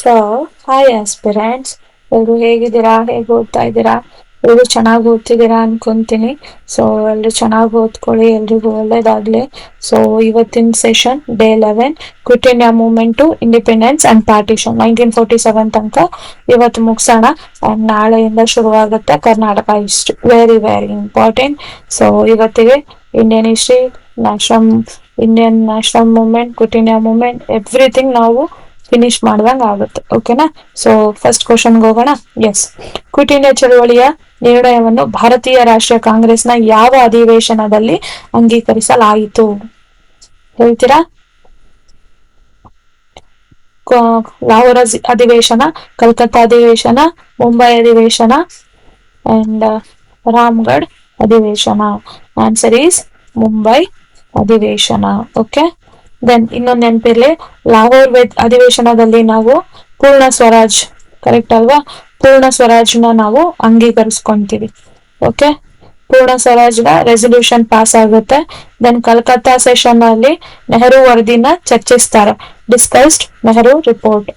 So hi aspirants, ಎಲ್ರು ಹೇಗಿದ್ದೀರಾ? ಹೇಗೆ ಓದ್ತಾ ಇದ್ದೀರಾ? ಎಲ್ರು ಚೆನ್ನಾಗಿ ಓದ್ತಿದ್ದೀರಾ ಅನ್ಕೊಂತೀನಿ. ಸೊ ಎಲ್ರು ಚೆನ್ನಾಗಿ ಓದ್ಕೊಳ್ಳಿ, ಎಲ್ರಿಗೂ ಒಳ್ಳೇದಾಗ್ಲಿ. ಸೊ ಇವತ್ತಿನ session day 11, quit India movement to independence and partition 1947 ತನಕ ಇವತ್ತು ಮುಗಿಸೋಣ. ಅಂಡ್ ನಾಳೆಯಿಂದ ಶುರುವಾಗುತ್ತೆ Karnataka history, very very important. So ಇವತ್ತಿಗೆ Indian history, national Indian national movement, quit India movement, everything ನಾವು ಫಿನಿಶ್ ಮಾಡ್ದಂಗ ಆಗುತ್ತೆ. ಓಕೆನಾ? ಸೊ ಫಸ್ಟ್ ಕ್ವಶನ್ಗೆ ಹೋಗೋಣ. ಎಸ್, ಕ್ವಿಟ್ ಇಂಡಿಯಾ ಚಳವಳಿಯ ನಿರ್ಣಯವನ್ನು ಭಾರತೀಯ ರಾಷ್ಟ್ರೀಯ ಕಾಂಗ್ರೆಸ್ನ ಯಾವ ಅಧಿವೇಶನದಲ್ಲಿ ಅಂಗೀಕರಿಸಲಾಯಿತು? ಹೇಳ್ತೀರಾ? ಲಾಹೋರ್ ಅಧಿವೇಶನ, ಕಲ್ಕತ್ತಾ ಅಧಿವೇಶನ, ಮುಂಬೈ ಅಧಿವೇಶನ ಅಂಡ್ ರಾಮ್ಗಢ್ ಅಧಿವೇಶನ. ಆನ್ಸರ್ ಈಸ್ ಮುಂಬೈ ಅಧಿವೇಶನ. ಓಕೆ, ದೆನ್ ಇನ್ನೊಂದು ನೆನಪಿರ್ಲಿ, ಲಾಹೋರ್ ಅಧಿವೇಶನದಲ್ಲಿ ನಾವು ಪೂರ್ಣ ಸ್ವರಾಜ್, ಕರೆಕ್ಟ್ ಅಲ್ವಾ? ಪೂರ್ಣ ಸ್ವರಾಜ್ನ ನಾವು ಅಂಗೀಕರಿಸ್ಕೊಂತೀವಿ. ಓಕೆ, ಪೂರ್ಣ ಸ್ವರಾಜ್ನ ರೆಸಲ್ಯೂಷನ್ ಪಾಸ್ ಆಗುತ್ತೆ. ದೆನ್ ಕಲ್ಕತ್ತಾ ಸೆಷನ್ ಅಲ್ಲಿ ನೆಹರು ವರದಿನ ಚರ್ಚಿಸ್ತಾರೆ, discussed Nehru report.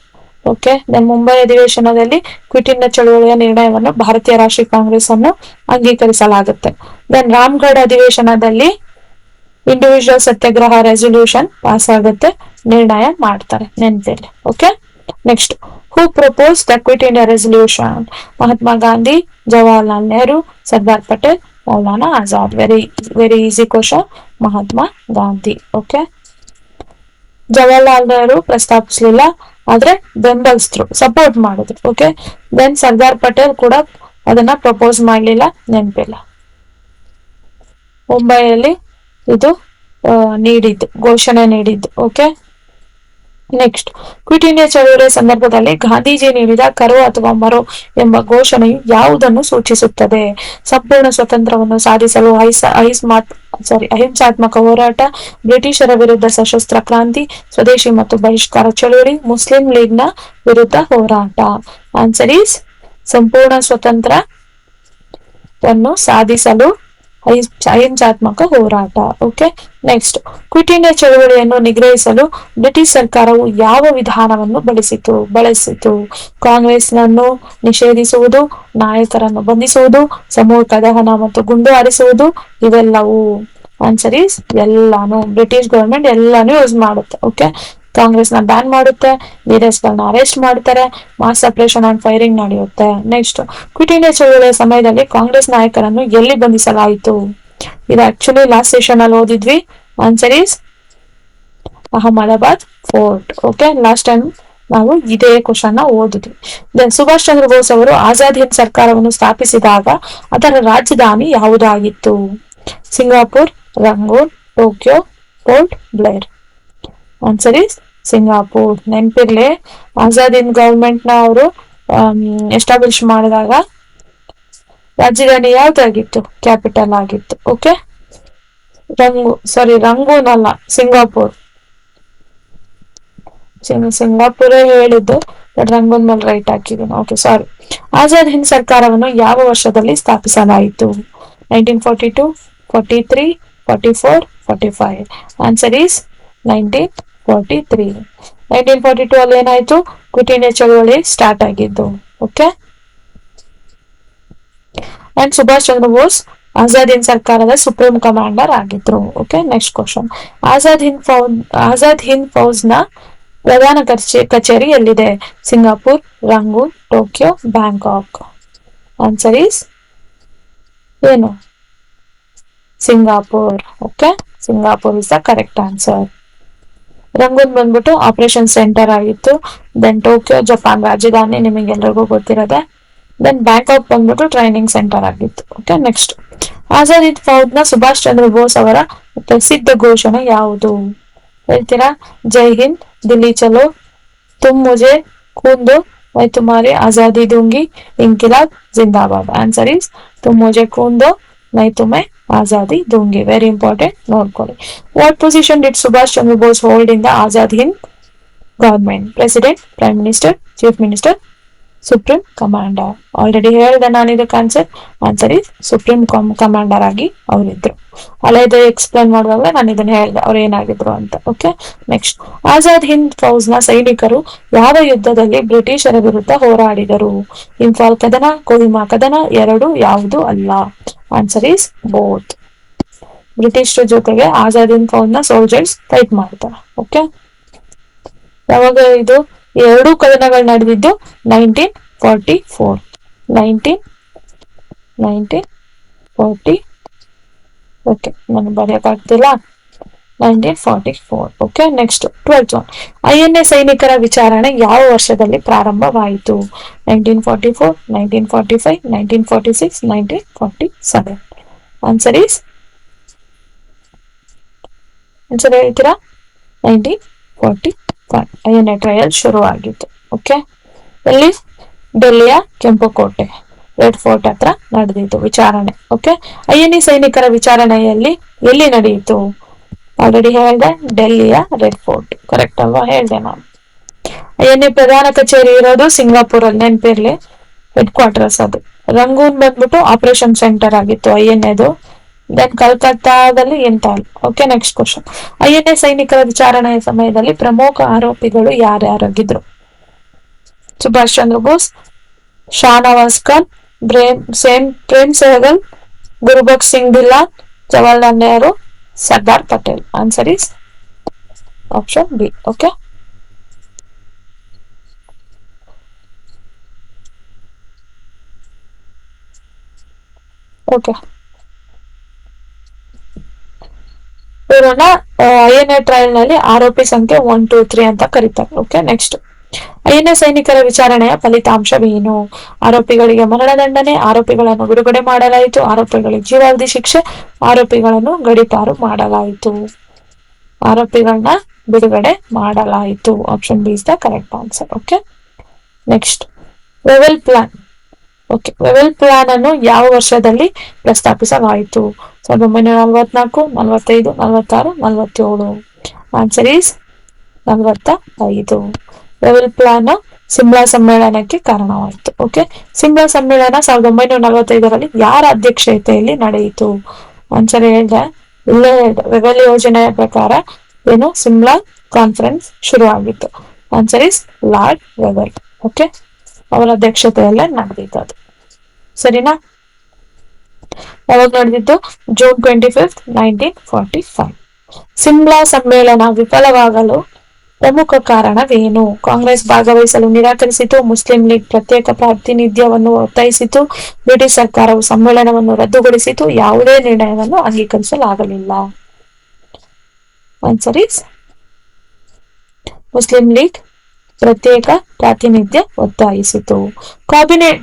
Okay, then Mumbai ಅಧಿವೇಶನದಲ್ಲಿ ಕ್ವಿಟ್ ಇಂಡಿಯಾ ಚಳುವಳಿಯ ನಿರ್ಣಯವನ್ನು ಭಾರತೀಯ ರಾಷ್ಟ್ರೀಯ ಕಾಂಗ್ರೆಸ್ ಅನ್ನು ಅಂಗೀಕರಿಸಲಾಗುತ್ತೆ. ದೆನ್ ರಾಮ್ಗಢ್ ಅಧಿವೇಶನದಲ್ಲಿ ಇಂಡಿವಿಜುವಲ್ ಸತ್ಯಾಗ್ರಹ ರೆಸಲ್ಯೂಷನ್ ಪಾಸ್ ಆಗುತ್ತೆ, ನಿರ್ಣಯ ಮಾಡ್ತಾರೆ, ನೆನಪಿರ್ಲಿ. Okay, next, who propose the quit India resolution? Mahatma Gandhi, Jawaharlal Nehru, Sardar Patel, Maulana Azad. Very very easy question, Mahatma Gandhi. Okay, Jawaharlal Nehru ಪ್ರಸ್ತಾಪಿಸಲಿಲ್ಲ, ಆದ್ರೆ ಬೆಂಬಲಿಸಿದ್ರು, ಸಪೋರ್ಟ್ ಮಾಡಿದ್ರು. ಓಕೆ, ದೆನ್ ಸರ್ದಾರ್ ಪಟೇಲ್ ಕೂಡ ಅದನ್ನ ಪ್ರಪೋಸ್ ಮಾಡಲಿಲ್ಲ, ನೆನಪಿಲ್ಲ. ಮುಂಬೈಯಲ್ಲಿ ಇದು ನೀಡಿದ್ದು, ಘೋಷಣೆ ನೀಡಿದ್ದು. ಓಕೆ, ನೆಕ್ಸ್ಟ್, ಕ್ವಿಟ್ ಇಂಡಿಯಾ ಚಳವಳಿಯ ಸಂದರ್ಭದಲ್ಲಿ ಗಾಂಧೀಜಿ ನೀಡಿದ ಕರೋ ಅಥವಾ ಮರೋ ಎಂಬ ಘೋಷಣೆಯು ಯಾವುದನ್ನು ಸೂಚಿಸುತ್ತದೆ? ಸಂಪೂರ್ಣ ಸ್ವತಂತ್ರವನ್ನು ಸಾಧಿಸಲು ಅಹಿಂಸಾತ್ಮಕ ಹೋರಾಟ, ಬ್ರಿಟಿಷರ ವಿರುದ್ಧ ಸಶಸ್ತ್ರ ಕ್ರಾಂತಿ, ಸ್ವದೇಶಿ ಮತ್ತು ಬಹಿಷ್ಕಾರ ಚಳವಳಿ, ಮುಸ್ಲಿಂ ಲೀಗ್ನ ವಿರುದ್ಧ ಹೋರಾಟ. ಆನ್ಸರ್ ಈಸ್ ಸಂಪೂರ್ಣ ಸ್ವತಂತ್ರವನ್ನು ಸಾಧಿಸಲು ಅಹಿಂಸಾತ್ಮಕ ಹೋರಾಟ. ಓಕೆ, ನೆಕ್ಸ್ಟ್, ಕ್ವಿಟ್ ಇಂಡಿಯಾ ಚಳವಳಿಯನ್ನು ನಿಗ್ರಹಿಸಲು ಬ್ರಿಟಿಷ್ ಸರ್ಕಾರವು ಯಾವ ವಿಧಾನವನ್ನು ಬಳಸಿತು? ಕಾಂಗ್ರೆಸ್ನನ್ನು ನಿಷೇಧಿಸುವುದು, ನಾಯಕರನ್ನು ಬಂಧಿಸುವುದು, ಸಮೂಹ ದಹನ ಮತ್ತು ಗುಂಡು ಹಾರಿಸುವುದು, ಇವೆಲ್ಲವೂ. ಆನ್ಸರ್ ಈಸ್ ಎಲ್ಲಾನು. ಬ್ರಿಟಿಷ್ ಗವರ್ಮೆಂಟ್ ಎಲ್ಲಾನು ಯೂಸ್ ಮಾಡುತ್ತೆ. ಓಕೆ, ಕಾಂಗ್ರೆಸ್ ನ ಬ್ಯಾನ್ ಮಾಡುತ್ತೆ, ಲೀಡರ್ಸ್ ಗಳನ್ನ ಅರೆಸ್ಟ್ ಮಾಡ್ತಾರೆ, ಮಾಸ್ ಆಪರೇಷನ್ ಅಂಡ್ ಫೈರಿಂಗ್ ನಡೆಯುತ್ತೆ. ನೆಕ್ಸ್ಟ್, ಕ್ವಿಟ್ ಇಂಡಿಯಾ ಚಳವಳಿಯ ಸಮಯದಲ್ಲಿ ಕಾಂಗ್ರೆಸ್ ನಾಯಕರನ್ನು ಎಲ್ಲಿ ಬಂಧಿಸಲಾಯಿತು? ಇದು ಆಕ್ಚುಲಿ ಲಾಸ್ಟ್ ಸೆಷನ್ ಅಲ್ಲಿ ಓದಿದ್ವಿ. Answer is Ahmedabad fort. Okay, last time ನಾವು ಇದೇ ಕ್ವಶನ್ ನ ಓದಿದ್ವಿ. ದೆನ್ ಸುಭಾಷ್ ಚಂದ್ರ ಬೋಸ್ ಅವರು ಆಜಾದ್ ಹಿಂದ್ ಸರ್ಕಾರವನ್ನು ಸ್ಥಾಪಿಸಿದಾಗ ಅದರ ರಾಜಧಾನಿ ಯಾವುದಾಗಿತ್ತು? Singapore, Rangoon, Tokyo, Port Blair. Answer is Singapore. ನೆನಪಿರ್ಲಿ, ಆಜಾದ್ ಹಿಂದ್ ಗವರ್ಮೆಂಟ್ ನ ಅವರು ಎಸ್ಟಾಬ್ಲಿಷ್ ಮಾಡಿದಾಗ ರಾಜಧಾನಿ ಯಾವ್ದಾಗಿತ್ತು? ಕ್ಯಾಪಿಟಲ್ ಆಗಿತ್ತು. ಓಕೆ, ರಂಗೂನ್ ಅಲ್ಲ, ಸಿಂಗಾಪುರ್. ಸಿಂಗಾಪುರೇ ಹೇಳಿದ್ದು, ಬಟ್ ರಂಗೂನ್ ಮೇಲೆ ರೈಟ್ ಹಾಕಿದ್ದೀನಿ. ಓಕೆ, ಸಾರಿ. ಆಜಾದ್ ಹಿಂದ್ ಸರ್ಕಾರವನ್ನು ಯಾವ ವರ್ಷದಲ್ಲಿ ಸ್ಥಾಪಿಸಲಾಯಿತು? 1942, 43, 44, 45. Answer is 1943. 1942 ಅಲ್ಲಿ ಏನಾಯ್ತು? ಕ್ವಿಟ್ ಇಂಡಿಯಾ ಚಳವಳಿ ಸ್ಟಾರ್ಟ್ ಆಗಿದ್ದು. ಓಕೆ, ಅಂಡ್ ಸುಭಾಷ್ ಚಂದ್ರ ಬೋಸ್ ಆಜಾದ್ ಹಿಂದ್ ಸರ್ಕಾರದ ಸುಪ್ರೀಂ ಕಮಾಂಡರ್ ಆಗಿದ್ರು. Okay, next question, Azad Hind Fauj ನ ಪ್ರಧಾನ ಕಚೇರಿ ಎಲ್ಲಿದೆ? Singapore, Rangoon, Tokyo, Bangkok. Answer is ಏನು? Singapore. Okay, Singapore is the correct answer. Rangoon ಬಂದ್ಬಿಟ್ಟು ಆಪರೇಷನ್ ಸೆಂಟರ್ ಆಗಿತ್ತು. ದೆನ್ ಟೋಕಿಯೋ ಜಪಾನ್ ರಾಜಧಾನಿ, ನಿಮಗೆಲ್ಲರಿಗೂ ಗೊತ್ತಿರೋದೆ. ದೆನ್ ಬ್ಯಾಂಕಾಕ್ ಬಂದ್ಬಿಟ್ಟು ಟ್ರೈನಿಂಗ್ ಸೆಂಟರ್ ಆಗಿತ್ತು. ಓಕೆ, ನೆಕ್ಸ್ಟ್, ಆಜಾದ್ ಹಿಂದ್ ಫೌಜ್ ನ ಸುಭಾಷ್ ಚಂದ್ರ ಬೋಸ್ ಅವರ ಪ್ರಸಿದ್ಧ ಘೋಷಣೆ ಯಾವುದು? ಹೇಳ್ತೀರಾ? ಜೈ ಹಿಂದ್, ದಿಲ್ಲಿ ಚಲೋ, ತುಮ್ ಮುಜೆ ಖೂನ್ ದೋ, ಮೈ ತುಮಾರಿ ಆಜಾದಿ ದೂಂಗಿ, ಇಂಕಿಲಾಬ್ ಜಿಂದಾಬಾದ್. ಆನ್ಸರ್ ಈಸ್ ತುಮ್ ಮುಜೆ ಖೂನ್ ದೋ, ಮೈ ತುಮೆ ಆಜಾದಿ ದೂಂಗಿ. ವೆರಿ ಇಂಪಾರ್ಟೆಂಟ್, ನೋಡ್ಕೊಳ್ಳಿ. What position did Subhash Chandra Bose hold in the Azad Hind government? President, prime minister, chief minister, supreme commander. Already ಹೇಳಿದೆ ನಾನು ಇದಕ್ಕೆ ಆನ್ಸರ್ ಈಸ್ ಸುಪ್ರೀಂ ಕಮಾಂಡರ್ ಆಗಿ ಅವರಿದ್ರು. ಅಲ್ಲೇ ಎಕ್ಸ್ಪ್ಲೇನ್ ಮಾಡುವಾಗ ನಾನು ಇದನ್ನ ಹೇಳಿದೆ ಅವ್ರು ಏನಾಗಿದ್ರು ಅಂತ. ಓಕೆ, ನೆಕ್ಸ್ಟ್, ಆಜಾದ್ ಹಿಂದ್ ಫೌಜ್ ನ ಸೈನಿಕರು ಯಾವ ಯುದ್ಧದಲ್ಲಿ ಬ್ರಿಟಿಷರ ವಿರುದ್ಧ ಹೋರಾಡಿದರು? ಇಂಫಾಲ್ ಕದನ, ಕೊಹಿಮಾ ಕದನ, ಎರಡು ಯಾವುದು ಅಲ್ಲ? Answer is both. ಬ್ರಿಟಿಷರ ಜೊತೆಗೆ ಆಜಾದ್ ಹಿಂದ್ ಫೌಜ್ ನ ಸೋಲ್ಜರ್ಸ್ ಫೈಟ್ ಮಾಡ್ತಾರೆ. ಓಕೆ, ಯಾವಾಗ ಇದು ಎರಡೂ ಕದನಗಳು ನಡೆದಿದ್ದು 1944. 1940. ಓಕೆ, ನಾನು ಬರೆಯಕ್ಕಾಗ್ತಿಲ್ಲ. 1944. Okay, next 12th one. INA ಸೈನಿಕರ ವಿಚಾರಣೆ ಯಾವ ವರ್ಷದಲ್ಲಿ ಪ್ರಾರಂಭವಾಯಿತು? 1944, 1945, 1946, 1947. ಆನ್ಸರ್ ಈಸ್, ಆನ್ಸರ್ ಹೇಳ್ತೀರಾ? 1945. INA ಟ್ರಯಲ್ ಶುರು ಆಗಿತ್ತು. ಓಕೆ, ಎಲ್ಲಿ? ಡೆಲ್ಲಿಯ ಕೆಂಪುಕೋಟೆ ರೆಡ್ ಫೋರ್ಟ್ ಹತ್ರ ನಡೆದಿತ್ತು ವಿಚಾರಣೆ. ಓಕೆ, INA ಸೈನಿಕರ ವಿಚಾರಣೆಯಲ್ಲಿ ಎಲ್ಲಿ ನಡೆಯಿತು? ಆಲ್ರೆಡಿ ಹೇಳ್ದೆ, ಡೆಲ್ಲಿಯ ರೆಡ್ ಫೋರ್ಟ್. ಕರೆಕ್ಟ್ ಅಲ್ವಾ? ಹೇಳ್ದೆ ನಾನು. INA ಪ್ರಧಾನ ಕಚೇರಿ ಇರೋದು ಸಿಂಗಾಪುರ್ ಅಲ್ಲಿ, ನೆನಪಿರ್ಲಿ, ಹೆಡ್ ಕ್ವಾರ್ಟರ್ಸ್ ಅದು. ರಂಗೂನ್ ಬಂದ್ಬಿಟ್ಟು ಆಪರೇಷನ್ ಸೆಂಟರ್ ಆಗಿತ್ತು INAದು. ದೆನ್ ಕಲ್ಕತ್ತಾದಲ್ಲಿ ಇಂತಾಲ್. Okay, next question. INA ಸೈನಿಕರ ವಿಚಾರಣೆಯ ಸಮಯದಲ್ಲಿ ಪ್ರಮುಖ ಆರೋಪಿಗಳು ಯಾರ್ಯಾರಾಗಿದ್ರು? Subhash Chandra Bose, Shahnawaz Khan, Prem Sehgal, Gurbaksh Singh Dhillon, Jawaharlal Nehru, Sardar Patel. Answer is option B. Okay, okay, ಇವರನ್ನ INA ಟ್ರಯಲ್ ನಲ್ಲಿ ಆರೋಪಿ ಸಂಖ್ಯೆ 1, 2, 3 ಅಂತ ಕರೀತಾರೆ. ಓಕೆ, ನೆಕ್ಸ್ಟ್, INA ಸೈನಿಕರ ವಿಚಾರಣೆಯ ಫಲಿತಾಂಶವೇನು? ಆರೋಪಿಗಳಿಗೆ ಮರಣದಂಡನೆ, ಆರೋಪಿಗಳನ್ನು ಬಿಡುಗಡೆ ಮಾಡಲಾಯಿತು, ಆರೋಪಿಗಳಿಗೆ ಜೀವಾವಧಿ ಶಿಕ್ಷೆ, ಆರೋಪಿಗಳನ್ನು ಗಡೀಪಾರು ಮಾಡಲಾಯಿತು. ಆರೋಪಿಗಳನ್ನ ಬಿಡುಗಡೆ ಮಾಡಲಾಯಿತು. Option B is the correct answer. Okay, next, Wavell plan. Okay, Wavell plan ಅನ್ನು ಯಾವ ವರ್ಷದಲ್ಲಿ ಪ್ರಸ್ತಾಪಿಸಲಾಯಿತು? 1944, 45, 46, 47. Answer is 45. Wavell plan Simla ಸಮ್ಮೇಳನಕ್ಕೆ ಕಾರಣವಾಯಿತು. ಓಕೆ, ಸಿಮ್ಲಾ ಸಮ್ಮೇಳನ 1945ರಲ್ಲಿ ಯಾರ ಅಧ್ಯಕ್ಷತೆಯಲ್ಲಿ ನಡೆಯಿತು? ಆನ್ಸರ್ ಹೇಳ್ದೆ, ಇಲ್ಲೇ ಹೇಳ್ದೆ, ವೆವೆಲ್ ಯೋಜನೆಯ ಪ್ರಕಾರ ಏನು ಸಿಮ್ಲಾ ಕಾನ್ಫರೆನ್ಸ್ ಶುರು ಆಗಿತ್ತು. Answer is lord Wavell. Okay, ಅವರ ಅಧ್ಯಕ್ಷತೆಯಲ್ಲೇ ನಡೆದಿತ್ತು ಅದು. ಸರಿನಾ? ಯಾವಾಗ ನಡೆದಿತ್ತು? June 25, 1945. ಸಿಮ್ಲಾ ಸಮ್ಮೇಳನ ವಿಫಲವಾಗಲು ಪ್ರಮುಖ ಕಾರಣವೇನು? ಕಾಂಗ್ರೆಸ್ ಭಾಗವಹಿಸಲು ನಿರಾಕರಿಸಿತು, ಮುಸ್ಲಿಂ ಲೀಗ್ ಪ್ರತ್ಯೇಕ ಪ್ರಾತಿನಿಧ್ಯವನ್ನು ಒತ್ತಾಯಿಸಿತು, ಬ್ರಿಟಿಷ್ ಸರ್ಕಾರವು ಸಮ್ಮೇಳನವನ್ನು ರದ್ದುಗೊಳಿಸಿತು, ಯಾವುದೇ ನಿರ್ಣಯವನ್ನು ಅಂಗೀಕರಿಸಲಾಗಲಿಲ್ಲ. ಆನ್ಸರ್ ಈಸ್ ಮುಸ್ಲಿಂ ಲೀಗ್ ಪ್ರತ್ಯೇಕ ಪ್ರಾತಿನಿಧ್ಯ ಒತ್ತಾಯಿಸಿತು.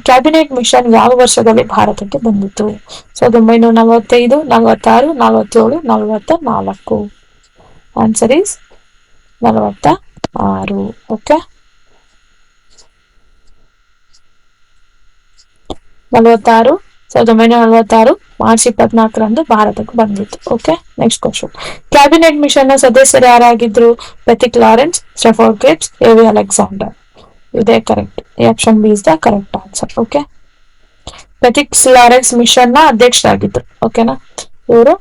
ಕ್ಯಾಬಿನೆಟ್ ಮಿಷನ್ ಯಾವ ವರ್ಷದಲ್ಲಿ ಭಾರತಕ್ಕೆ ಬಂದಿತು? 1945, 46, 47, 44. Answer is 46. ಓಕೆ, 46, 1946 ಮಾರ್ಚ್ 24ರಂದು ಭಾರತಕ್ಕೆ ಬಂದಿತ್ತು. Okay, next question. Cabinet mission ನ ಸದಸ್ಯರು ಯಾರಾಗಿದ್ರು? Pethick Lawrence, Stafford Cripps, A V Alexander. ಇದೇ correct. Option B is the correct answer. Okay, Pethick Lawrence mission ನ ಅಧ್ಯಕ್ಷರಾಗಿದ್ರು. ಓಕೆನಾ? ಇವರು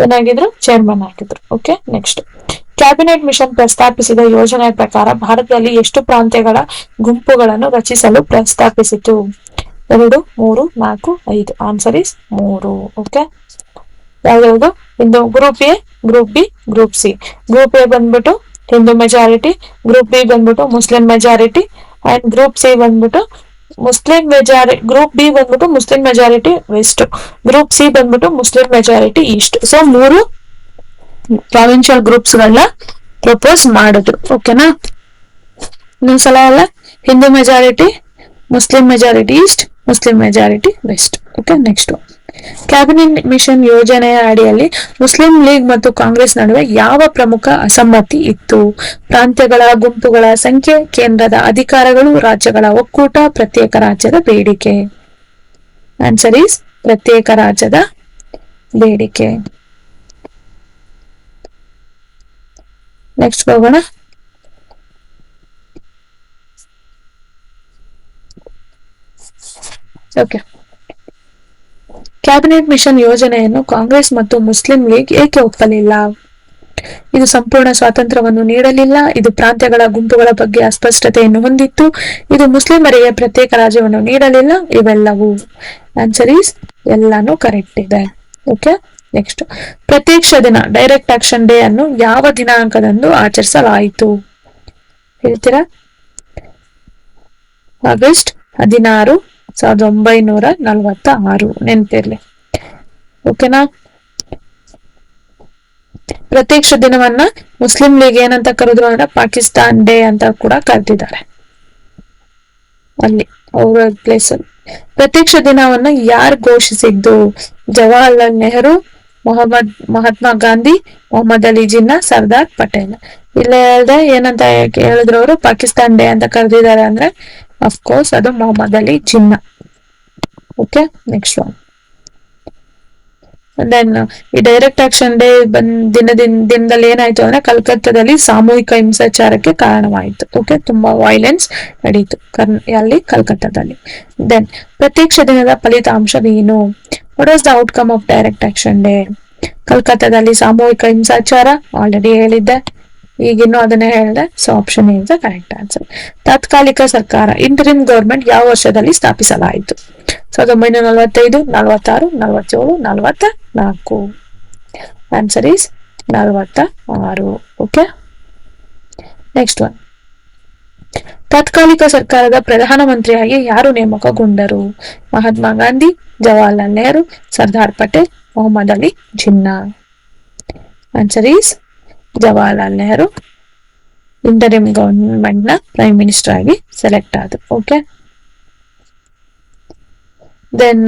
ಏನಾಗಿದ್ರು? ಚೇರ್ಮನ್ ಆಗಿದ್ರು. ಓಕೆ, ನೆಕ್ಸ್ಟ್, ಕ್ಯಾಬಿನೆಟ್ ಮಿಷನ್ ಪ್ರಸ್ತಾಪಿಸಿದ ಯೋಜನೆಯ ಪ್ರಕಾರ ಭಾರತದಲ್ಲಿ ಎಷ್ಟು ಪ್ರಾಂತ್ಯಗಳ ಗುಂಪುಗಳನ್ನು ರಚಿಸಲು ಪ್ರಸ್ತಾಪಿಸಿತು? 2, 3, 4, 5. Answer is 3. ಓಕೆ, ಯಾವ್ದು? ಇಂದು group A, group B, group C. Group A ಬಂದ್ಬಿಟ್ಟು ಹಿಂದೂ ಮೆಜಾರಿಟಿ, ಗ್ರೂಪ್ ಬಿ ಬಂದ್ಬಿಟ್ಟು Muslim majority, and group C ಬಂದ್ಬಿಟ್ಟು ಗ್ರೂಪ್ ಬಿ ಬಂದ್ಬಿಟ್ಟು Muslim majority west, group C ಬಂದ್ಬಿಟ್ಟು Muslim majority east. So 3 provincial groups ಗಳನ್ನ propose ಮಾಡಿದ್ರು. ಓಕೆನಾ? ಇನ್ನೊಂದ್ಸಲ ಅಲ್ಲ, Hindu majority, Muslim majority east, Muslim majority west. Okay, next, cabinet mission ಯೋಜನೆಯ ಅಡಿಯಲ್ಲಿ ಮುಸ್ಲಿಂ ಲೀಗ್ ಮತ್ತು ಕಾಂಗ್ರೆಸ್ ನಡುವೆ ಯಾವ ಪ್ರಮುಖ ಅಸಮ್ಮತಿ ಇತ್ತು? ಪ್ರಾಂತ್ಯಗಳ ಗುಂಪುಗಳ ಸಂಖ್ಯೆ, ಕೇಂದ್ರದ ಅಧಿಕಾರಗಳು, ರಾಜ್ಯಗಳ ಒಕ್ಕೂಟ, ಪ್ರತ್ಯೇಕ ರಾಜ್ಯದ ಬೇಡಿಕೆ. ಆನ್ಸರ್ ಈಸ್ ಪ್ರತ್ಯೇಕ ರಾಜ್ಯದ ಬೇಡಿಕೆ. ನೆಕ್ಸ್ಟ್ ಹೋಗೋಣ. ಓಕೆ. ಕ್ಯಾಬಿನೆಟ್ ಮಿಷನ್ ಯೋಜನೆಯನ್ನು ಕಾಂಗ್ರೆಸ್ ಮತ್ತು ಮುಸ್ಲಿಂ ಲೀಗ್ ಏಕೆ ಒಪ್ಪಲಿಲ್ಲ? ಇದು ಸಂಪೂರ್ಣ ಸ್ವಾತಂತ್ರ್ಯವನ್ನು ನೀಡಲಿಲ್ಲ. ಇದು ಪ್ರಾಂತ್ಯಗಳ ಗುಂಪುಗಳ ಬಗ್ಗೆ ಅಸ್ಪಷ್ಟತೆಯನ್ನು ಹೊಂದಿತ್ತು. ಇದು ಮುಸ್ಲಿಮರಿಗೆ ಪ್ರತ್ಯೇಕ ರಾಜ್ಯವನ್ನು ನೀಡಲಿಲ್ಲ. ಇವೆಲ್ಲವೂ ಆನ್ಸರ್ ಈಸ್ ಎಲ್ಲಾನು ಕರೆಕ್ಟ್ ಇದೆ. ಓಕೆ. ನೆಕ್ಸ್ಟ್, ಪ್ರತ್ಯಕ್ಷ ದಿನ ಡೈರೆಕ್ಟ್ ಆಕ್ಷನ್ ಡೇ ಅನ್ನು ಯಾವ ದಿನಾಂಕದಂದು ಆಚರಿಸಲಾಯಿತು? ಹೇಳ್ತೀರಾ? ಆಗಸ್ಟ್ 16, 1946. ನೆನಪಿರ್ಲಿ. ಓಕೆನಾ? ಪ್ರತ್ಯಕ್ಷ ದಿನವನ್ನ ಮುಸ್ಲಿಂ ಲೀಗ್ ಏನಂತ ಕರೆದ್ರು ಅಂದ್ರೆ ಪಾಕಿಸ್ತಾನ್ ಡೇ ಅಂತ ಕೂಡ ಕರೆದಿದ್ದಾರೆ ಅಲ್ಲಿ ಅವರ ಪ್ಲೇಸ್ ಅಲ್ಲಿ. ಪ್ರತ್ಯಕ್ಷ ದಿನವನ್ನ ಯಾರು ಘೋಷಿಸಿದ್ದು? ಜವಾಹರ್ಲಾಲ್ ನೆಹರು, ಮಹಾತ್ಮ ಗಾಂಧಿ, ಮೊಹಮ್ಮದ್ ಅಲಿ ಜಿನ್ನಾ, ಸರ್ದಾರ್ ಪಟೇಲ್. ಇಲ್ಲ ಹೇಳ್ದೆ ಏನಂತ ಹೇಳಿದ್ರು ಅವರು ಪಾಕಿಸ್ತಾನ್ ಡೇ ಅಂತ ಕರೆದಿದ್ದಾರೆ ಅಂದ್ರೆ ಅಫ್ಕೋರ್ಸ್ ಅದು Mohammad Ali Jinnah. Okay. Next one. Then ಈ ಡೈರೆಕ್ಟ್ ಆಕ್ಷನ್ ಡೇ ದಿನದಲ್ಲಿ ಏನಾಯ್ತು ಅಂದ್ರೆ ಕಲ್ಕತ್ತಾದಲ್ಲಿ ಸಾಮೂಹಿಕ ಹಿಂಸಾಚಾರಕ್ಕೆ ಕಾರಣವಾಯಿತು. ಓಕೆ. ತುಂಬಾ ವೈಲೆನ್ಸ್ ನಡೀತು ಅಲ್ಲಿ ಕಲ್ಕತ್ತಾದಲ್ಲಿ. ದೆನ್ ಪ್ರತ್ಯಕ್ಷ ದಿನದ ಫಲಿತಾಂಶವೇನು? What was the outcome of direct action day? ಕಲ್ಕತ್ತಾದಲ್ಲಿ ಸಾಮೂಹಿಕ ಹಿಂಸಾಚಾರ ಆಲ್ರೆಡಿ ಹೇಳಿದ್ದೆ, ಈಗಿನ್ನು ಅದನ್ನೇ ಹೇಳಿದೆ. So option is the correct answer. ತಾತ್ಕಾಲಿಕ ಸರ್ಕಾರ ಇಂಟರಿಮ್ ಗವರ್ಮೆಂಟ್ ಯಾವ ವರ್ಷದಲ್ಲಿ ಸ್ಥಾಪಿಸಲಾಯಿತು? 1945, 46, 47, 44. Answer is 46. Okay. Next one. ತಾತ್ಕಾಲಿಕ ಸರ್ಕಾರದ ಪ್ರಧಾನಮಂತ್ರಿಯಾಗಿ ಯಾರು ನೇಮಕಗೊಂಡರು? Mahatma Gandhi, Jawaharlal Nehru, Sardar Patel, Mohammed Ali Jinnah. Answer is Jawaharlal Nehru interim government ನ ಪ್ರೈಮ್ ಮಿನಿಸ್ಟರ್ ಆಗಿ ಸೆಲೆಕ್ಟ್ ಆದ್ರು. ಓಕೆ. ದೆನ್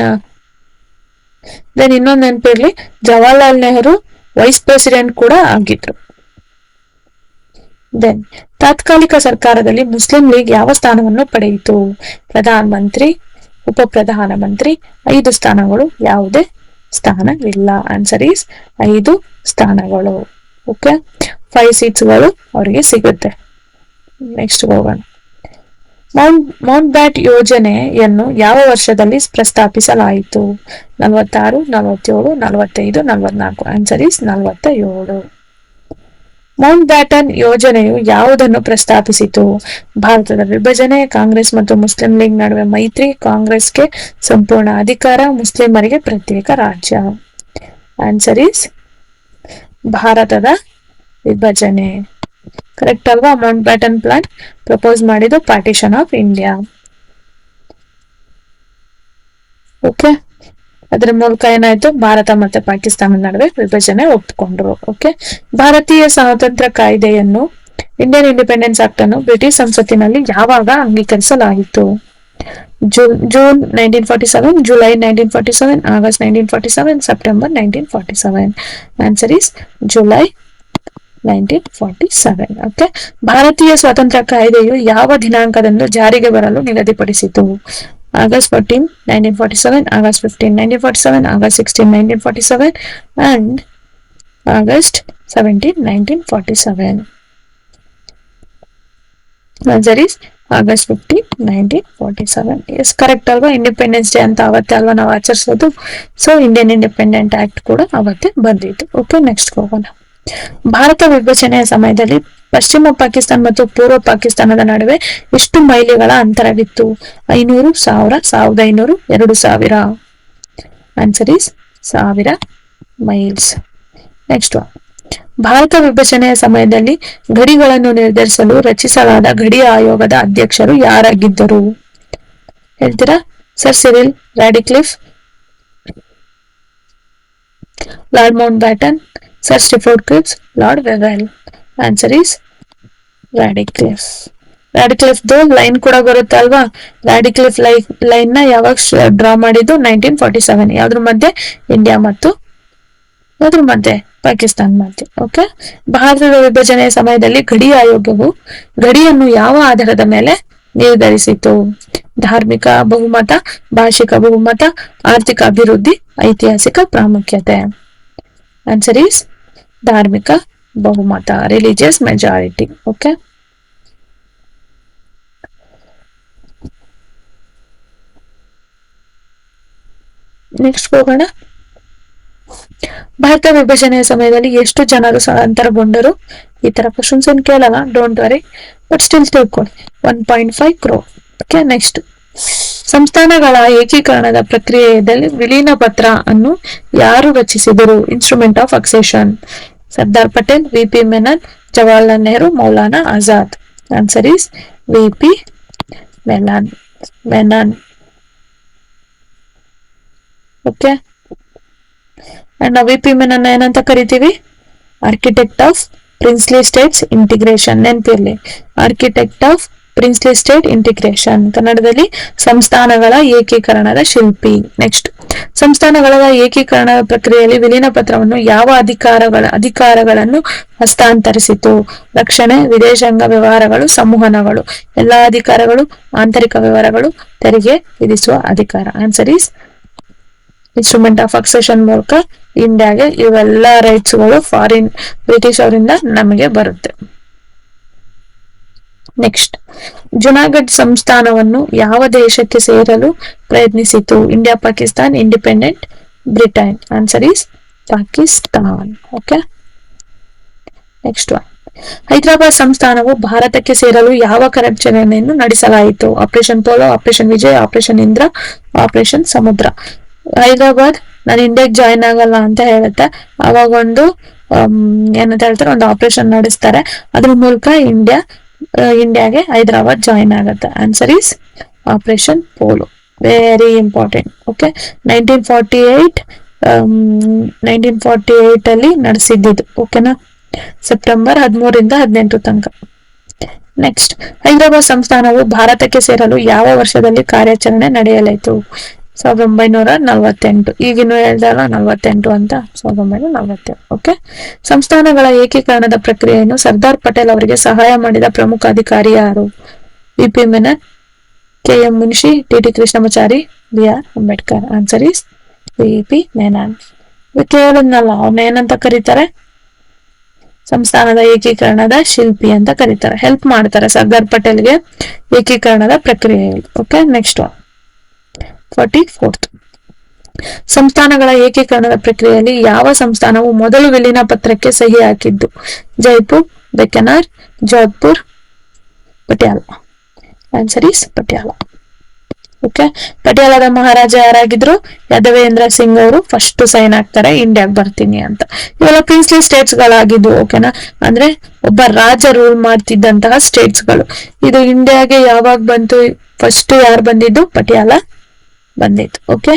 ಇನ್ನೊಂದು ನೆನಪಿರ್ಲಿ, ಜವಾಹರ್ಲಾಲ್ ನೆಹರು ವೈಸ್ ಪ್ರೆಸಿಡೆಂಟ್ ಕೂಡ ಆಗಿದ್ರು. ದೆನ್ ತಾತ್ಕಾಲಿಕ ಸರ್ಕಾರದಲ್ಲಿ ಮುಸ್ಲಿಂ ಲೀಗ್ ಯಾವ ಸ್ಥಾನವನ್ನು ಪಡೆಯಿತು? ಪ್ರಧಾನ ಮಂತ್ರಿ, ಉಪ ಪ್ರಧಾನ ಮಂತ್ರಿ. 5 ಸ್ಥಾನಗಳು, ಯಾವುದೇ ಸ್ಥಾನವಿಲ್ಲ. ಆನ್ಸರ್ ಈಸ್ 5 ಸ್ಥಾನಗಳು. ಓಕೆ. 5 ಸೀಟ್ಸ್ಗಳು ಅವರಿಗೆ ಸಿಗುತ್ತೆ. ನೆಕ್ಸ್ಟ್ ಹೋಗೋಣ. ಮೌಂಟ್ ಬ್ಯಾಟ್ ಯೋಜನೆಯನ್ನು ಯಾವ ವರ್ಷದಲ್ಲಿ ಪ್ರಸ್ತಾಪಿಸಲಾಯಿತು? 46, 47, 45, 44. Answer is 47. ಮೌಂಟ್ ಬ್ಯಾಟನ್ ಯೋಜನೆಯು ಯಾವುದನ್ನು ಪ್ರಸ್ತಾಪಿಸಿತು? ಭಾರತದ ವಿಭಜನೆ, ಕಾಂಗ್ರೆಸ್ ಮತ್ತು ಮುಸ್ಲಿಂ ಲೀಗ್ ನಡುವೆ ಮೈತ್ರಿ, ಕಾಂಗ್ರೆಸ್ಗೆ ಸಂಪೂರ್ಣ ಅಧಿಕಾರ, ಮುಸ್ಲಿಮರಿಗೆ ಪ್ರತ್ಯೇಕ ರಾಜ್ಯ. ಆನ್ಸರ್ ಈಸ್ ಭಾರತದ ವಿಭಜನೆ. ಕರೆಕ್ಟ್ ಅಲ್ವಾ? ಮೌಂಟ್ ಬ್ಯಾಟನ್ ಪ್ಲಾನ್ ಪ್ರಪೋಸ್ ಮಾಡಿದ್ದು ಪಾರ್ಟಿಷನ್ ಆಫ್ ಇಂಡಿಯಾ. ಓಕೆ. ಅದರ ಮೂಲಕ ಏನಾಯ್ತು? ಭಾರತ ಮತ್ತೆ ಪಾಕಿಸ್ತಾನದ ನಡುವೆ ವಿಭಜನೆ ಒಪ್ಪಿಕೊಂಡ್ರು. ಓಕೆ. ಭಾರತೀಯ ಸ್ವಾತಂತ್ರ್ಯ ಕಾಯ್ದೆಯನ್ನು, ಇಂಡಿಯನ್ ಇಂಡಿಪೆಂಡೆನ್ಸ್ ಆಕ್ಟ್ ಅನ್ನು ಬ್ರಿಟಿಷ್ ಸಂಸತ್ತಿನಲ್ಲಿ ಯಾವಾಗ ಅಂಗೀಕರಿಸಲಾಯಿತು? June 1947, July 1947, August 1947, September 1947. Answer is July 1947. Okay. ಭಾರತೀಯ ಸ್ವಾತಂತ್ರ್ಯ ಕಾಯ್ದೆಯು ಯಾವ ದಿನಾಂಕದಂದು ಜಾರಿಗೆ ಬರಲು ನಿಗದಿಪಡಿಸಿತು? August 14, 1947, August 15, 1947, August 16, 1947 and August 17, 1947. Answer is August 15, 1947. Yes correct ಅಲ್ವಾ? ಇಂಡಿಪೆಂಡೆನ್ಸ್ ಡೇ ಅಂತ ಅವತ್ತೇ ಅಲ್ವಾ ನಾವು ಆಚರಿಸೋದು. ಸೊ ಇಂಡಿಯನ್ ಇಂಡಿಪೆಂಡೆಂಟ್ ಆಕ್ಟ್ ಕೂಡ ಅವತ್ತೇ ಬಂದಿತ್ತು. ಓಕೆ. ನೆಕ್ಸ್ಟ್ ಹೋಗೋಣ. ಭಾರತ ವಿಭಜನೆಯ ಸಮಯದಲ್ಲಿ ಪಶ್ಚಿಮ ಪಾಕಿಸ್ತಾನ ಮತ್ತು ಪೂರ್ವ ಪಾಕಿಸ್ತಾನದ ನಡುವೆ ಎಷ್ಟು ಮೈಲಿಗಳ ಅಂತರವಿತ್ತು? 500, 1000, 1500, 2000. Answer is 1000 miles. Next Bharat ವಿಭಜನೆಯ ಸಮಯದಲ್ಲಿ ಗಡಿಗಳನ್ನು ನಿರ್ಧರಿಸಲು ರಚಿಸಲಾದ ಗಡಿ ಆಯೋಗದ ಅಧ್ಯಕ್ಷರು ಯಾರಾಗಿದ್ದರು? ಹೇಳ್ತೀರಾ? Sir Cyril Radcliffe, Lord Mountbatten, Sir Stafford Cripps, Lord Wavell. Answer is Radcliffe. Radcliffe line ಕೂಡ ಬರುತ್ತೆ ಅಲ್ವಾ? ರಾಡಿಕ್ಲಿಫ್ ಲೈನ್ ನ ಯಾವಾಗ ಡ್ರಾ ಮಾಡಿದ್ದು? 1947. ಯಾವ್ದ್ರ ಮಧ್ಯೆ? ಇಂಡಿಯಾ ಮತ್ತು ಯಾವ್ದ್ರ ಮಧ್ಯೆ? ಪಾಕಿಸ್ತಾನ ಮಧ್ಯೆ. ಓಕೆ. ಭಾರತದ ವಿಭಜನೆಯ ಸಮಯದಲ್ಲಿ ಗಡಿ ಆಯೋಗವು ಗಡಿಯನ್ನು ಯಾವ ಆಧಾರದ ಮೇಲೆ ನಿರ್ಧರಿಸಿತು? ಧಾರ್ಮಿಕ ಬಹುಮತ, ಭಾಷಿಕ ಬಹುಮತ, ಆರ್ಥಿಕ ಅಭಿವೃದ್ಧಿ, ಐತಿಹಾಸಿಕ ಪ್ರಾಮುಖ್ಯತೆ. ಆನ್ಸರ್ ಈಸ್ ಧಾರ್ಮಿಕ ಬಹುಮತ, ರಿಲಿಜಿಯಸ್ ಮೆಜಾರಿಟಿ. ಓಕೆ. ನೆಕ್ಸ್ಟ್ ಹೋಗೋಣ. ಭಾರತ ವಿಭಜನೆಯ ಸಮಯದಲ್ಲಿ ಎಷ್ಟು ಜನರು ಸ್ಥಳಾಂತರಗೊಂಡರು? ಈ ತರ ಕ್ವಶನ್ಸ್ ಏನ್ ಕೇಳಲ್ಲ, ಡೋಂಟ್ ವರಿ, ಬಟ್ ಸ್ಟಿಲ್ ತಿಳ್ಕೊಳ್ಳಿ. 1.5 crore. ಓಕೆ, ನೆಕ್ಸ್ಟ್ ಸಂಸ್ಥಾನಗಳ ಏಕೀಕರಣದ ಪ್ರಕ್ರಿಯೆಯಲ್ಲಿ ವಿಲೀನ ಪತ್ರ ಅನ್ನು ಯಾರು ರಚಿಸಿದರು? Instrument of accession. Sardar Patel, V P. Menon, Jawaharlal Nehru, Maulana Azad. Answer is V P. Menon. Okay, and ನಾವು ವಿ.ಪಿ. ಮೆನನ್ ಏನಂತ ಕರಿತೀವಿ? Architect of princely states integration. ನೆನಪಿರ್ಲಿ, architect of princely state integration, ಕನ್ನಡದಲ್ಲಿ ಸಂಸ್ಥಾನಗಳ ಏಕೀಕರಣದ ಶಿಲ್ಪಿ. ನೆಕ್ಸ್ಟ್, ಸಂಸ್ಥಾನಗಳ ಏಕೀಕರಣದ ಪ್ರಕ್ರಿಯೆಯಲ್ಲಿ ವಿಲೀನ ಪತ್ರವನ್ನು ಯಾವ ಅಧಿಕಾರಗಳನ್ನು ಹಸ್ತಾಂತರಿಸಿತು? ರಕ್ಷಣೆ, ವಿದೇಶಾಂಗ ವ್ಯವಹಾರಗಳು, ಸಂವಹನಗಳು. ಎಲ್ಲಾ ಅಧಿಕಾರಗಳು, ಆಂತರಿಕ ವ್ಯವಹಾರಗಳು, ತೆರಿಗೆ ವಿಧಿಸುವ ಅಧಿಕಾರ. Answer is instrument of accession ಮೂಲಕ ಇಂಡಿಯಾಗೆ ಇವೆಲ್ಲ ರೈಟ್ಸ್ಗಳು ಬ್ರಿಟಿಷ್ ಅವರಿಂದ ನಮಗೆ ಬರುತ್ತೆ. ನೆಕ್ಸ್ಟ್, ಜುನಾಗಢ್ ಸಂಸ್ಥಾನವನ್ನು ಯಾವ ದೇಶಕ್ಕೆ ಸೇರಲು ಪ್ರಯತ್ನಿಸಿತು? India, Pakistan, independent, Britain. Answer is Pakistan. Okay, next one. Hyderabad ಸಂಸ್ಥಾನವು ಭಾರತಕ್ಕೆ ಸೇರಲು ಯಾವ ಕಾರ್ಯಾಚರಣೆಯನ್ನು ನಡೆಸಲಾಯಿತು? Operation polo, operation Vijay, operation Indra, operation Samudra. Hyderabad ನಾನು ಇಂಡಿಯಾಗೆ ಜಾಯಿನ್ ಆಗಲ್ಲ ಅಂತ ಹೇಳುತ್ತೆ, ಅವಾಗ ಒಂದು ಏನಂತ ಹೇಳ್ತಾರೆ, ಒಂದು ಆಪರೇಷನ್ ನಡೆಸ್ತಾರೆ, ಅದ್ರ ಮೂಲಕ ಇಂಡಿಯಾಗೆ ಹೈದರಾಬಾದ್ ಜಾಯಿನ್ ಆಗುತ್ತೆ. Answer is operation polo. Very important. Okay, 1948 ಅಲ್ಲಿ ನಡೆಸಿದ್ದು. ಓಕೆನಾ, ಸೆಪ್ಟೆಂಬರ್ 13ರಿಂದ 18 ತನಕ. ನೆಕ್ಸ್ಟ್, ಹೈದರಾಬಾದ್ ಸಂಸ್ಥಾನವು ಭಾರತಕ್ಕೆ ಸೇರಲು ಯಾವ ವರ್ಷದಲ್ಲಿ ಕಾರ್ಯಾಚರಣೆ ನಡೆಯಲಾಯಿತು? 1948. ಈಗಿನ ಹೇಳ್ದಲ್ಲ 48 ಅಂತ, 1948. ಓಕೆ, ಸಂಸ್ಥಾನಗಳ ಏಕೀಕರಣದ ಪ್ರಕ್ರಿಯೆಯನ್ನು ಸರ್ದಾರ್ ಪಟೇಲ್ ಅವರಿಗೆ ಸಹಾಯ ಮಾಡಿದ ಪ್ರಮುಖ ಅಧಿಕಾರಿ ಯಾರು? ವಿ.ಪಿ. ಮೆನನ್, ಕೆ.ಎಂ. ಮುನ್ಷಿ, ಟಿ.ಟಿ. ಕೃಷ್ಣಮಾಚಾರಿ, ಬಿ.ಆರ್. ಅಂಬೇಡ್ಕರ್. Answer is V P. ಮೆನನ್. ಕೇಳಿದ್ನಲ್ಲ, ಅವನ್ನ ಏನಂತ ಕರೀತಾರೆ? ಸಂಸ್ಥಾನದ ಏಕೀಕರಣದ ಶಿಲ್ಪಿ ಅಂತ ಕರೀತಾರೆ. ಹೆಲ್ಪ್ ಮಾಡ್ತಾರೆ ಸರ್ದಾರ್ ಪಟೇಲ್ಗೆ ಏಕೀಕರಣದ ಪ್ರಕ್ರಿಯೆಯಲ್ಲಿ. Okay, next one. 44th, ಸಂಸ್ಥಾನಗಳ ಏಕೀಕರಣದ ಪ್ರಕ್ರಿಯೆಯಲ್ಲಿ ಯಾವ ಸಂಸ್ಥಾನವು ಮೊದಲು ವಿಲೀನ ಪತ್ರಕ್ಕೆ ಸಹಿ ಹಾಕಿದ್ದು? ಜೈಪುರ್, ಡೆಕ್ಕನಾರ್, Jodhpur, Patiala. Answer is Patiala. Okay, ಪಟಿಯಾಲದ ಮಹಾರಾಜ ಯಾರಾಗಿದ್ರು? ಯಾದವೇಂದ್ರ ಸಿಂಗ್ ಅವರು ಫಸ್ಟ್ ಸೈನ್ ಹಾಕ್ತಾರೆ ಇಂಡಿಯಾಗ್ ಬರ್ತೀನಿ ಅಂತ. ಇವೆಲ್ಲ ಪ್ರಿನ್ಸ್ಲಿ ಸ್ಟೇಟ್ಸ್ ಗಳಾಗಿದ್ದು. ಓಕೆನಾ, ಅಂದ್ರೆ ಒಬ್ಬ ರಾಜ ರೂಲ್ ಮಾಡ್ತಿದ್ದಂತಹ ಸ್ಟೇಟ್ಸ್ ಗಳು. ಇದು ಇಂಡಿಯಾಗೆ ಯಾವಾಗ ಬಂತು? ಫಸ್ಟ್ ಯಾರು ಬಂದಿದ್ದು? ಪಟಿಯಾಲ ಬಂದಿತ್ತು. Okay,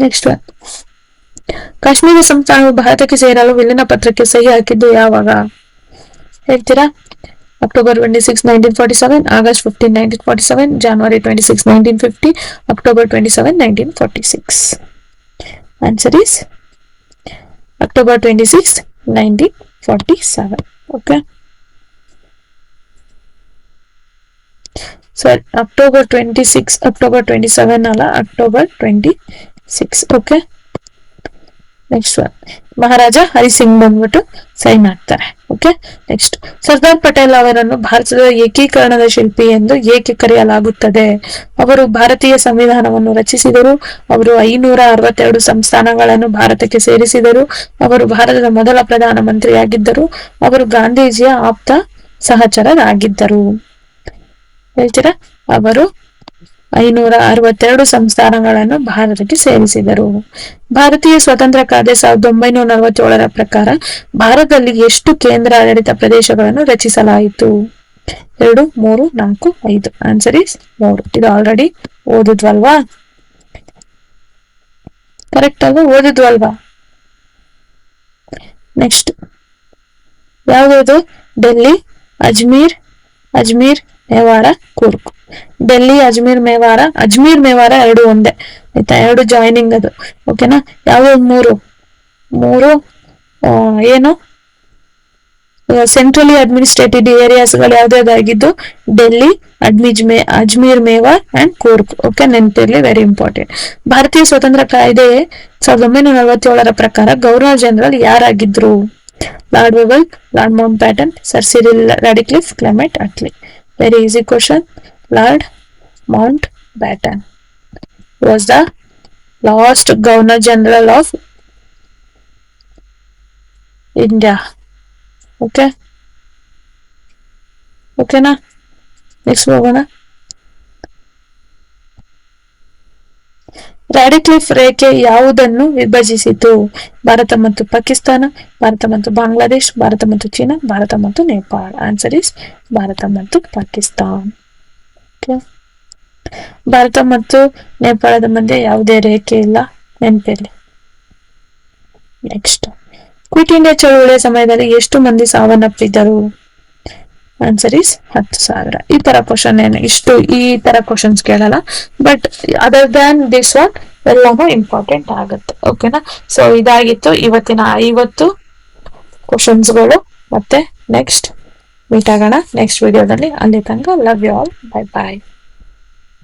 next one. ಕಾಶ್ಮೀರ ಸಂಸ್ಥಾನವು ಭಾರತಕ್ಕೆ ಸೇರಲು ವಿಲೀನ ಪತ್ರಕ್ಕೆ ಸಹಿ ಹಾಕಿದ್ದು ಯಾವಾಗ? ಹೇಳ್ತೀರಾ? October 26, 1947, August 15, 1947, January 26, 1950, October 27, 1946. Answer is October 26, 1947. Okay. So October 26, October 27 ಅಲ್ಲ, October 26. Okay. Next one. Maharaja Hari Singh ಬಂದ್ಬಿಟ್ಟು ಸೈನ್ ಹಾಕ್ತಾರೆ. Okay, next. ಸರ್ದಾರ್ ಪಟೇಲ್ ಅವರನ್ನು ಭಾರತದ ಏಕೀಕರಣದ ಶಿಲ್ಪಿ ಎಂದು ಏಕೆ ಕರೆಯಲಾಗುತ್ತದೆ? ಅವರು ಭಾರತೀಯ ಸಂವಿಧಾನವನ್ನು ರಚಿಸಿದರು. ಅವರು 562 ಸಂಸ್ಥಾನಗಳನ್ನು ಭಾರತಕ್ಕೆ ಸೇರಿಸಿದರು. ಅವರು ಭಾರತದ ಮೊದಲ ಪ್ರಧಾನಮಂತ್ರಿಯಾಗಿದ್ದರು. ಅವರು ಗಾಂಧೀಜಿಯ ಆಪ್ತ ಸಹಚರರಾಗಿದ್ದರು. ಹೇಳ್ತೀರಾ? ಅವರು 562 ಸಂಸ್ಥಾನಗಳನ್ನು ಭಾರತಕ್ಕೆ ಸೇರಿಸಿದರು. ಭಾರತೀಯ ಸ್ವಾತಂತ್ರ್ಯ ಕಾಯ್ದೆ 1947 ಪ್ರಕಾರ ಭಾರತದಲ್ಲಿ ಎಷ್ಟು ಕೇಂದ್ರ ಆಡಳಿತ ಪ್ರದೇಶಗಳನ್ನು ರಚಿಸಲಾಯಿತು? 2, 3, 4, 5. Answer is 3. ಇದು ಆಲ್ರೆಡಿ ಓದಿದ್ವಲ್ವಾ? ಕರೆಕ್ಟ್ ಅಲ್ವಾ? ಓದಿದ್ವಲ್ವಾ? ನೆಕ್ಸ್ಟ್ ಯಾವುದು? ಡೆಲ್ಲಿ, ಅಜ್ಮೀರ್, ಮೇವಾರ, ಕೂರ್ಗ್. ಡೆಲ್ಲಿ, ಅಜ್ಮೀರ್, ಮೇವಾರ ಎರಡು ಒಂದೇ ಆಯ್ತಾ? ಎರಡು ಜಾಯ್ನಿಂಗ್ ಅದು. ಓಕೆನಾ? ಯಾವ ಮೂರು ಏನು ಸೆಂಟ್ರಲಿ ಅಡ್ಮಿನಿಸ್ಟ್ರೇಟಿವ್ ಏರಿಯಾಸ್ಗಳು ಯಾವ್ದಾಗಿದ್ದು? ಡೆಲ್ಲಿ, ಅಜ್ಮೀರ್, ಮೇವಾರ್ ಅಂಡ್ ಕೂರ್ಗ್. ಓಕೆ, ನೆನಪಿರ್ಲಿ, ವೆರಿ ಇಂಪಾರ್ಟೆಂಟ್. ಭಾರತೀಯ ಸ್ವಾತಂತ್ರ್ಯ ಕಾಯ್ದೆ 1947 ಪ್ರಕಾರ ಗವರ್ನರ್ ಜನರಲ್ ಯಾರಾಗಿದ್ರು? Lord Wavell, Lord Mountbatten, Sir Cyril Radcliffe, Clement Attlee. Very easy question. Lord Mountbatten was the last governor general of India. Okay, ಓಕೆನಾ? Next ಹೋಗೋಣ. Radcliffe ರೇಖೆ ಯಾವುದನ್ನು ವಿಭಜಿಸಿತು? ಭಾರತ ಮತ್ತು ಪಾಕಿಸ್ತಾನ, ಭಾರತ ಮತ್ತು ಬಾಂಗ್ಲಾದೇಶ್, ಭಾರತ ಮತ್ತು ಚೀನಾ, ಭಾರತ ಮತ್ತು ನೇಪಾಳ. ಆನ್ಸರ್ ಇಸ್ ಭಾರತ ಮತ್ತು ಪಾಕಿಸ್ತಾನ್. ಭಾರತ ಮತ್ತು ನೇಪಾಳದ ಮಧ್ಯೆ ಯಾವುದೇ ರೇಖೆ ಇಲ್ಲ, ನೆನಪಿರಲಿ. ನೆಕ್ಸ್ಟ್, ಕ್ವಿಟ್ ಇಂಡಿಯಾ ಚಳುವಳಿಯ ಸಮಯದಲ್ಲಿ ಎಷ್ಟು ಮಂದಿ ಸಾವನ್ನಪ್ಪಿದ್ದರು? Answer is 10,000. ಈ ತರ ಕ್ವಶನ್ ಈ ತರ ಕ್ವಶನ್ಸ್ ಕೇಳಲ್ಲ, but other than this one ಎಲ್ಲಾನು ಇಂಪಾರ್ಟೆಂಟ್ ಆಗುತ್ತೆ. ಓಕೆನಾ? ಸೊ ಇದಾಗಿತ್ತು ಇವತ್ತಿನ 50 ಕ್ವಶನ್ಸ್ಗಳು. ಮತ್ತೆ ನೆಕ್ಸ್ಟ್ ಮೀಟ್ ಆಗೋಣ ನೆಕ್ಸ್ಟ್ ವಿಡಿಯೋದಲ್ಲಿ. ಅಲ್ಲಿ ತನಕ love you all. Bye bye.